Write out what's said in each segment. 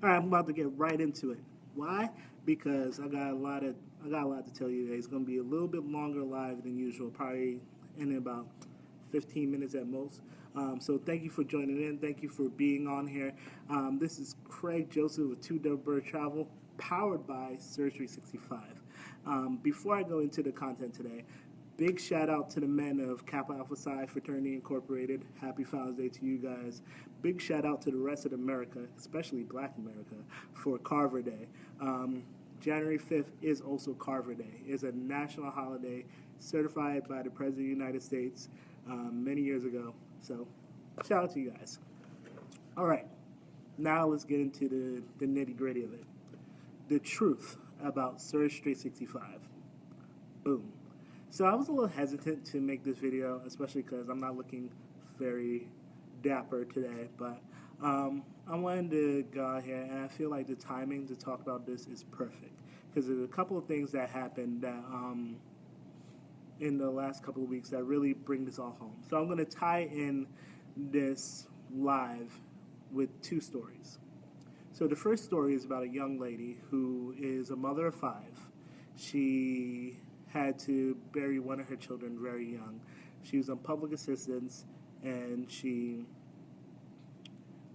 All right, I'm about to get right into it. Why? Because I got a lot to tell you today. It's going to be a little bit longer live than usual, probably in about 15 minutes at most. So thank you for joining in. Thank you for being on here. This is Craig Joseph with YTB Travel, powered by Surge365. Before I go into the content today, big shout out to the men of Kappa Alpha Psi Fraternity Incorporated. Happy Father's Day to you guys. Big shout out to the rest of America, especially Black America, for Carver Day. January 5th is also Carver Day. It's a national holiday certified by the President of the United States many years ago. So shout out to you guys. All right, now let's get into the nitty-gritty of it. The truth about Surge365. Boom. So I was a little hesitant to make this video, especially because I'm not looking very dapper today, but I wanted to go out here, and I feel like the timing to talk about this is perfect, because there's a couple of things that happened that in the last couple of weeks that really bring this all home. So I'm going to tie in this live with two stories. So the first story is about a young lady who is a mother of 5. She had to bury one of her children very young. She was on public assistance, and she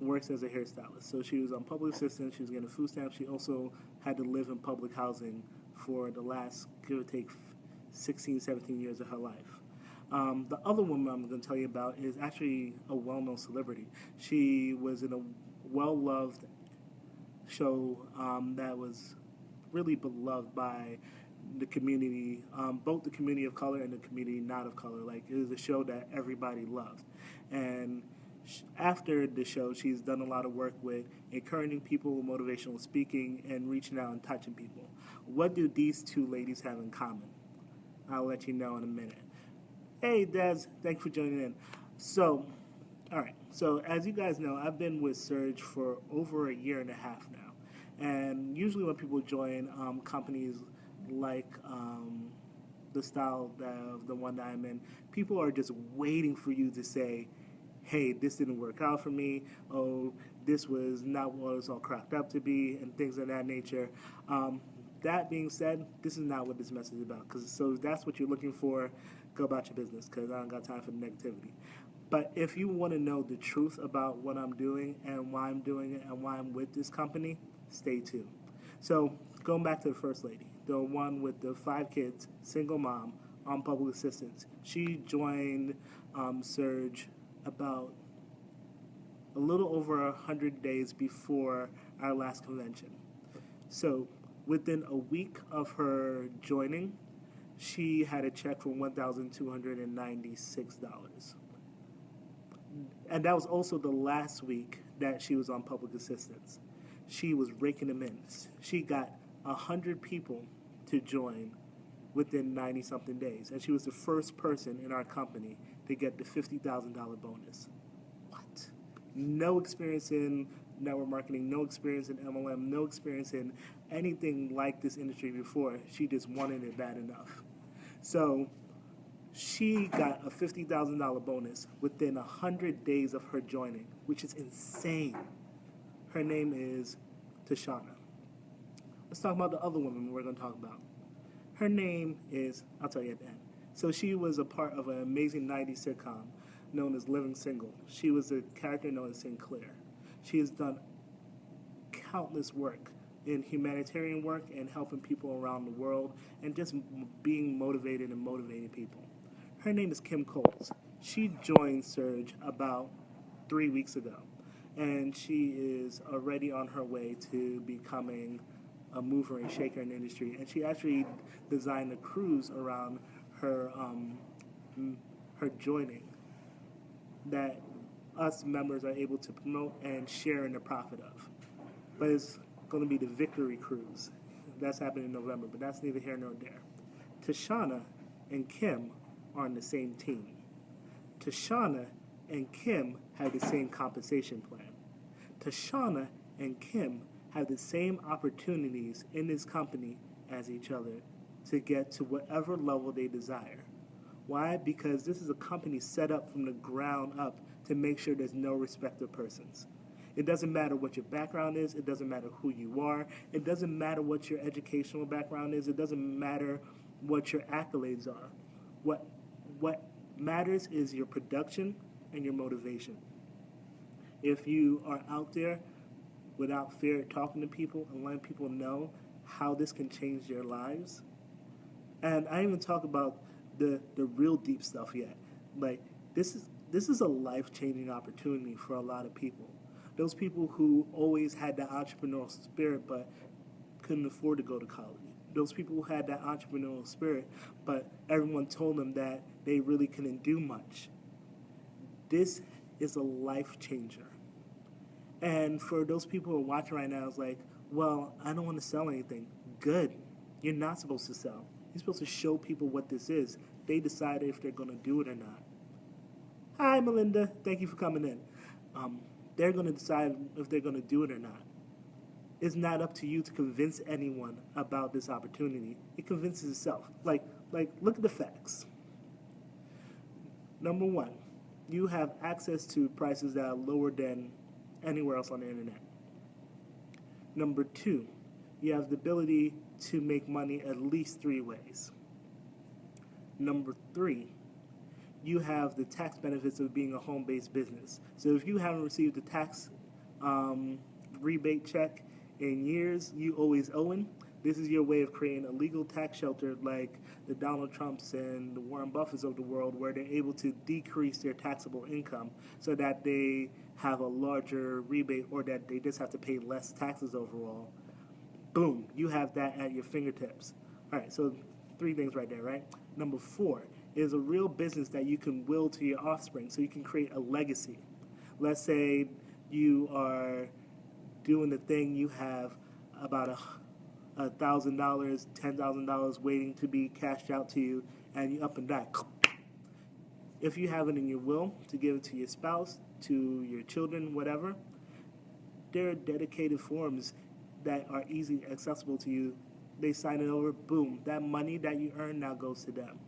works as a hairstylist. So she was on public assistance, she was getting food stamps. She also had to live in public housing for the last, give or take, 16, 17 years of her life. The other woman I'm going to tell you about is actually a well-known celebrity. She was in a well-loved show that was really beloved by the community, both the community of color and the community not of color. Like, it was a show that everybody loved. And after the show, she's done a lot of work with encouraging people with motivational speaking and reaching out and touching people. What do these two ladies have in common? I'll let you know in a minute. Hey, Des, thanks for joining in. So, all right. So, as you guys know, I've been with Surge for over a year and a half now. And usually when people join companies like the style of the one that I'm in, people are just waiting for you to say, hey, this didn't work out for me, oh, this was not what it was all cracked up to be, and things of that nature. That being said, this is not what this message is about. So if that's what you're looking for, go about your business, because I don't got time for the negativity. But if you want to know the truth about what I'm doing and why I'm doing it and why I'm with this company, stay tuned. So going back to the first lady, the one with the 5 kids, single mom, on public assistance. She joined Surge about a little over 100 days before our last convention. So within a week of her joining, she had a check for $1,296. And that was also the last week that she was on public assistance. She was raking them in. She got 100 people to join within 90-something days. And she was the first person in our company to get the $50,000 bonus. What? No experience in network marketing, no experience in MLM, no experience in anything like this industry before. She just wanted it bad enough. So she got a $50,000 bonus within 100 days of her joining, which is insane. Her name is Tashana. Let's talk about the other woman we're going to talk about. Her name is, I'll tell you at the end. So she was a part of an amazing 90s sitcom known as Living Single. She was a character known as Sinclair. She has done countless work in humanitarian work and helping people around the world and just being motivated and motivating people. Her name is Kim Coles. She joined Surge about 3 weeks ago, and she is already on her way to becoming a mover and shaker in the industry. And she actually designed a cruise around her her joining that us members are able to promote and share in the profit of. But it's going to be the Victory Cruise. That's happening in November, but that's neither here nor there. Tashana and Kim are on the same team. Tashana and Kim have the same compensation plan. Tashana and Kim have the same opportunities in this company as each other to get to whatever level they desire. Why? Because this is a company set up from the ground up to make sure there's no respect of persons. It doesn't matter what your background is. It doesn't matter who you are. It doesn't matter what your educational background is. It doesn't matter what your accolades are. What matters is your production and your motivation. If you are out there without fear talking to people and letting people know how this can change their lives, and I didn't even talk about the real deep stuff yet. Like, this is a life-changing opportunity for a lot of people. Those people who always had that entrepreneurial spirit but couldn't afford to go to college. Those people who had that entrepreneurial spirit but everyone told them that they really couldn't do much. This is a life changer. And for those people who are watching right now, it's like, well, I don't want to sell anything. Good. You're not supposed to sell. You're supposed to show people what this is. They decide if they're going to do it or not. Hi, Melinda. Thank you for coming in. They're going to decide if they're going to do it or not. It's not up to you to convince anyone about this opportunity. It convinces itself. Like, look at the facts. Number one, you have access to prices that are lower than anywhere else on the internet. Number two, you have the ability to make money at least 3 ways. Number three, you have the tax benefits of being a home-based business. So if you haven't received a tax rebate check in years, you always owing. This is your way of creating a legal tax shelter like the Donald Trumps and the Warren Buffetts of the world, where they're able to decrease their taxable income so that they have a larger rebate or that they just have to pay less taxes overall. Boom, you have that at your fingertips. All right, so 3 things right there, right? Number 4 is a real business that you can will to your offspring so you can create a legacy. Let's say you are doing the thing, you have about $1,000, $10,000 waiting to be cashed out to you, and you up and die. If you have it in your will to give it to your spouse, to your children, whatever, there are dedicated forms that are easily accessible to you. They sign it over, boom, that money that you earn now goes to them.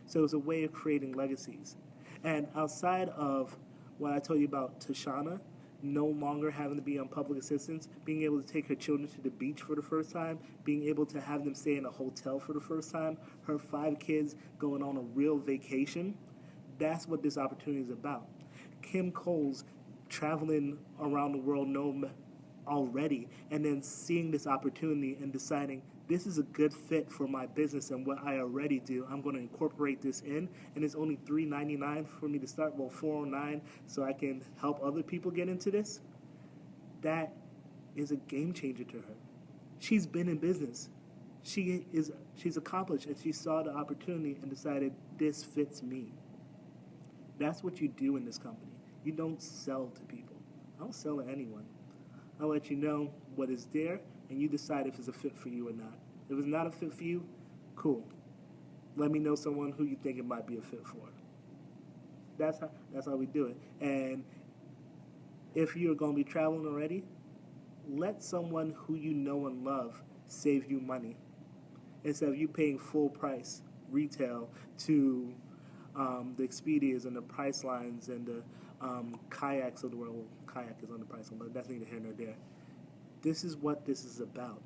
So it's a way of creating legacies. And outside of what I told you about Tashana, no longer having to be on public assistance, being able to take her children to the beach for the first time, being able to have them stay in a hotel for the first time, her 5 kids going on a real vacation, that's what this opportunity is about. Kim Cole's traveling around the world already, and then seeing this opportunity and deciding this is a good fit for my business and what I already do. I'm going to incorporate this in, and it's only $3.99 for me to start, well, $4.09, so I can help other people get into this. That is a game changer to her. She's been in business. She's accomplished, and she saw the opportunity and decided this fits me. That's what you do in this company. You don't sell to people. I don't sell to anyone. I'll let you know what is there, and you decide if it's a fit for you or not. If it's not a fit for you, cool. Let me know someone who you think it might be a fit for. That's how we do it. And if you're going to be traveling already, let someone who you know and love save you money. Instead of you paying full price retail to the Expedias and the Pricelines and the kayaks of the world. Well, kayak is on the price line, but that's neither here nor there. This is what this is about.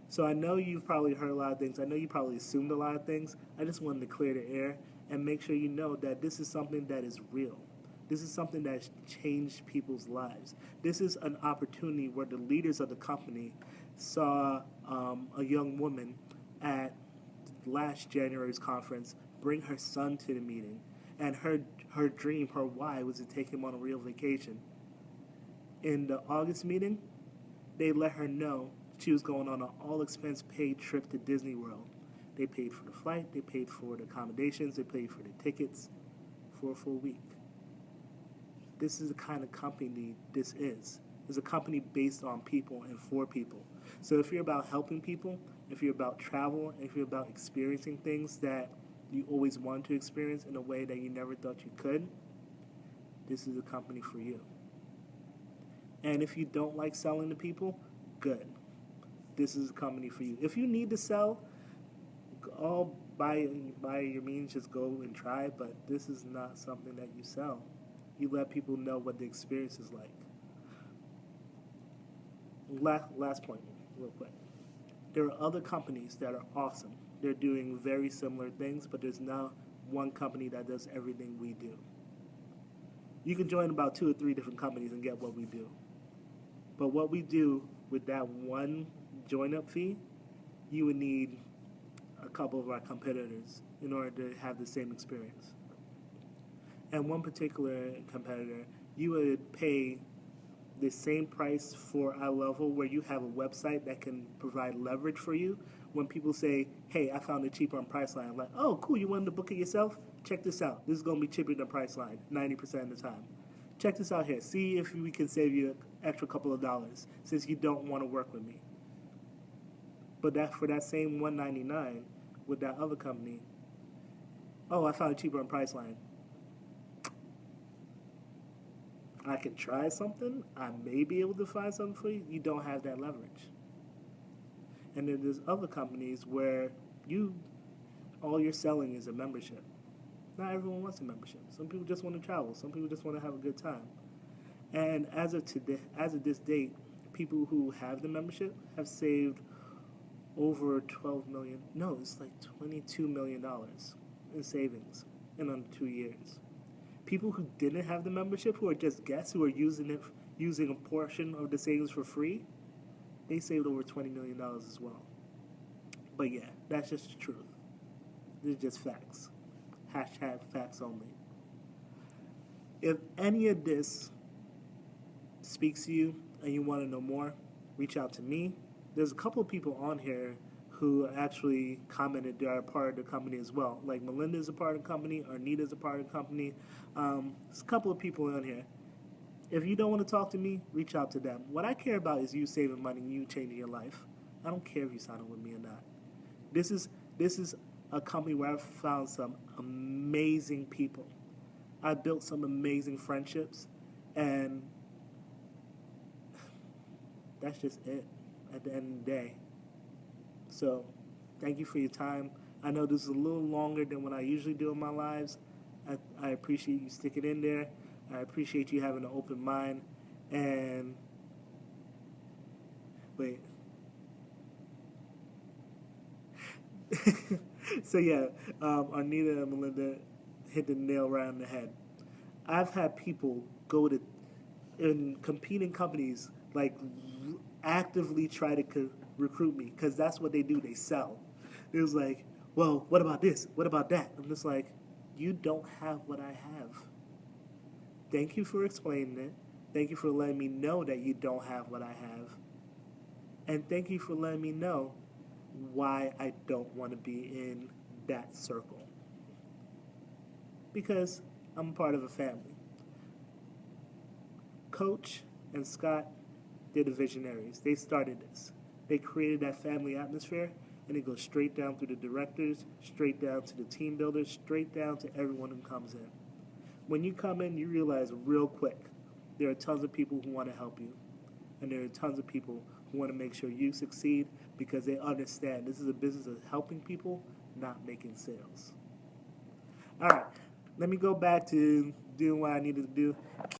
So I know you've probably heard a lot of things. I know you probably assumed a lot of things. I just wanted to clear the air and make sure you know that this is something that is real. This is something that has changed people's lives. This is an opportunity where the leaders of the company saw a young woman at last January's conference bring her son to the meeting, and her dream, her why, was to take him on a real vacation. In the August meeting, they let her know she was going on an all-expense paid trip to Disney World. They paid for the flight, they paid for the accommodations, they paid for the tickets for a full week. This is the kind of company this is. It's a company based on people and for people. So if you're about helping people, if you're about travel, if you're about experiencing things that you always wanted to experience in a way that you never thought you could, this is a company for you. And if you don't like selling to people, good. This is a company for you. If you need to sell, all by your means, just go and try it, but this is not something that you sell. You let people know what the experience is like. last point, real quick. There are other companies that are awesome. They're doing very similar things, but there's not one company that does everything we do. You can join about 2 or 3 different companies and get what we do. But what we do with that one join-up fee, you would need a couple of our competitors in order to have the same experience. And one particular competitor, you would pay the same price for our level where you have a website that can provide leverage for you. When people say, hey, I found it cheaper on Priceline, I'm like, oh, cool, you wanted to book it yourself? Check this out. This is going to be cheaper than Priceline 90% of the time. Check this out here. See if we can save you an extra couple of dollars since you don't want to work with me. But that for that same $199 with that other company, oh, I found it cheaper on Priceline. I can try something. I may be able to find something for you. You don't have that leverage. And then there's other companies where all you're selling is a membership. Not everyone wants a membership. Some people just want to travel. Some people just want to have a good time. And as of this date, people who have the membership have saved over $12 million. No, it's like $22 million in savings in under 2 years. People who didn't have the membership, who are just guests, who are using a portion of the savings for free, they saved over $20 million as well. But yeah, that's just the truth. These are just facts. Hashtag facts only. If any of this speaks to you and you want to know more, reach out to me. There's a couple of people on here who actually commented they are a part of the company as well. Like Melinda is a part of the company, Arnita is a part of the company. There's a couple of people on here. If you don't want to talk to me, reach out to them. What I care about is you saving money and you changing your life. I don't care if you sign up with me or not. This is a company where I've found some amazing people. I built some amazing friendships, and that's just it at the end of the day. So, thank you for your time. I know this is a little longer than what I usually do in my lives. I appreciate you sticking in there. I appreciate you having an open mind. And, wait. So yeah, Arnita and Melinda hit the nail right on the head. I've had people go to in competing companies, like actively try to recruit me, because that's what they do. They sell. It was like, well, what about this? What about that? I'm just like, you don't have what I have. Thank you for explaining it. Thank you for letting me know that you don't have what I have. And thank you for letting me know why I don't want to be in that circle. Because I'm part of a family. Coach and Scott, they're the visionaries. They started this. They created that family atmosphere, and it goes straight down through the directors, straight down to the team builders, straight down to everyone who comes in. When you come in, you realize real quick, there are tons of people who want to help you, and there are tons of people who want to make sure you succeed because they understand this is a business of helping people, not making sales. All right, let me go back to doing what I needed to do.